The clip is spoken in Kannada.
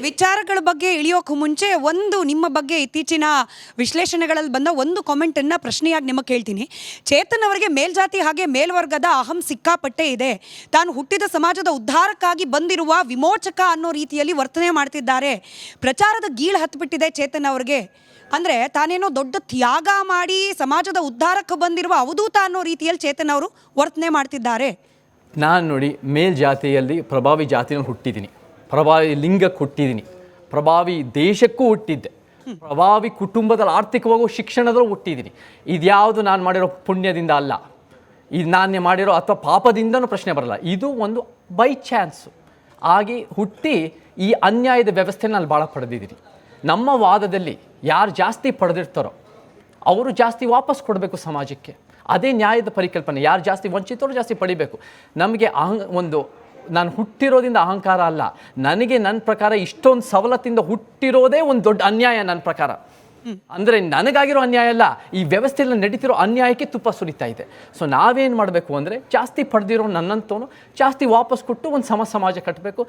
ವಿಚಾರಗಳ ಬಗ್ಗೆ ಇಳಿಯೋಕೆ ಮುಂಚೆ ಒಂದು ನಿಮ್ಮ ಬಗ್ಗೆ ಇತ್ತೀಚಿನ ವಿಶ್ಲೇಷಣೆಗಳಲ್ಲಿ ಬಂದ ಒಂದು ಕಾಮೆಂಟ್ ಅನ್ನ ಪ್ರಶ್ನೆಯಾಗಿ ನಿಮಗೆ ಕೇಳ್ತೀನಿ. ಚೇತನ್ ಅವರಿಗೆ ಮೇಲ್ಜಾತಿ ಹಾಗೆ ಮೇಲ್ವರ್ಗದ ಅಹಂ ಸಿಕ್ಕಾಪಟ್ಟೆ ಇದೆ. ತಾನು ಹುಟ್ಟಿದ ಸಮಾಜದ ಉದ್ಧಾರಕ್ಕಾಗಿ ಬಂದಿರುವ ವಿಮೋಚಕ ಅನ್ನೋ ರೀತಿಯಲ್ಲಿ ವರ್ತನೆ ಮಾಡ್ತಿದ್ದಾರೆ. ಪ್ರಚಾರದ ಗೀಳು ಹತ್ಬಿಟ್ಟಿದೆ ಚೇತನ್ ಅವ್ರಿಗೆ. ಅಂದರೆ ತಾನೇನೋ ದೊಡ್ಡ ತ್ಯಾಗ ಮಾಡಿ ಸಮಾಜದ ಉದ್ಧಾರಕ್ಕೆ ಬಂದಿರುವ ಅವಧೂತ ಅನ್ನೋ ರೀತಿಯಲ್ಲಿ ಚೇತನ್ ಅವರು ವರ್ತನೆ ಮಾಡ್ತಿದ್ದಾರೆ. ನಾನು ನೋಡಿ ಮೇಲ್ಜಾತಿಯಲ್ಲಿ ಪ್ರಭಾವಿ ಜಾತಿನ ಹುಟ್ಟಿದ್ದೀನಿ, ಪ್ರಭಾವಿ ಲಿಂಗಕ್ಕೆ ಹುಟ್ಟಿದ್ದೀನಿ, ಪ್ರಭಾವಿ ದೇಶಕ್ಕೂ ಹುಟ್ಟಿದ್ದೆ, ಪ್ರಭಾವಿ ಕುಟುಂಬದಲ್ಲಿ ಆರ್ಥಿಕವಾಗೂ ಶಿಕ್ಷಣದಲ್ಲೂ ಹುಟ್ಟಿದ್ದೀನಿ. ಇದ್ಯಾವುದು ನಾನು ಮಾಡಿರೋ ಪುಣ್ಯದಿಂದ ಅಲ್ಲ, ಇದು ನಾನು ಮಾಡಿರೋ ಅಥವಾ ಪಾಪದಿಂದನೂ ಪ್ರಶ್ನೆ ಬರಲ್ಲ. ಇದು ಒಂದು ಬೈ ಚಾನ್ಸು ಆಗಿ ಹುಟ್ಟಿ ಈ ಅನ್ಯಾಯದ ವ್ಯವಸ್ಥೆನ ನಾನು ಭಾಳ ಪಡೆದಿದ್ದೀನಿ. ನಮ್ಮ ವಾದದಲ್ಲಿ ಯಾರು ಜಾಸ್ತಿ ಪಡೆದಿರ್ತಾರೋ ಅವರು ಜಾಸ್ತಿ ವಾಪಸ್ ಕೊಡಬೇಕು ಸಮಾಜಕ್ಕೆ. ಅದೇ ನ್ಯಾಯದ ಪರಿಕಲ್ಪನೆ. ಯಾರು ಜಾಸ್ತಿ ವಂಚಿತರು ಜಾಸ್ತಿ ಪಡಿಬೇಕು. ನಮಗೆ ನಾನು ಹುಟ್ಟಿರೋದ್ರಿಂದ ಅಹಂಕಾರ ಅಲ್ಲ. ನನಗೆ ನನ್ನ ಪ್ರಕಾರ ಇಷ್ಟೊಂದು ಸವಲತ್ತಿಂದ ಹುಟ್ಟಿರೋದೇ ಒಂದು ದೊಡ್ಡ ಅನ್ಯಾಯ ನನ್ನ ಪ್ರಕಾರ. ಅಂದರೆ ನನಗಾಗಿರೋ ಅನ್ಯಾಯ ಅಲ್ಲ, ಈ ವ್ಯವಸ್ಥೆಯಲ್ಲಿ ನಡೀತಿರೋ ಅನ್ಯಾಯಕ್ಕೆ ತುಪ್ಪ ಸುರಿತಾ ಇದೆ. ಸೊ ನಾವೇನು ಮಾಡಬೇಕು ಅಂದರೆ ಜಾಸ್ತಿ ಪಡೆದಿರೋ ನನ್ನಂತವನು ಜಾಸ್ತಿ ವಾಪಸ್ ಕೊಟ್ಟು ಒಂದು ಸಮಾಜ ಕಟ್ಟಬೇಕು.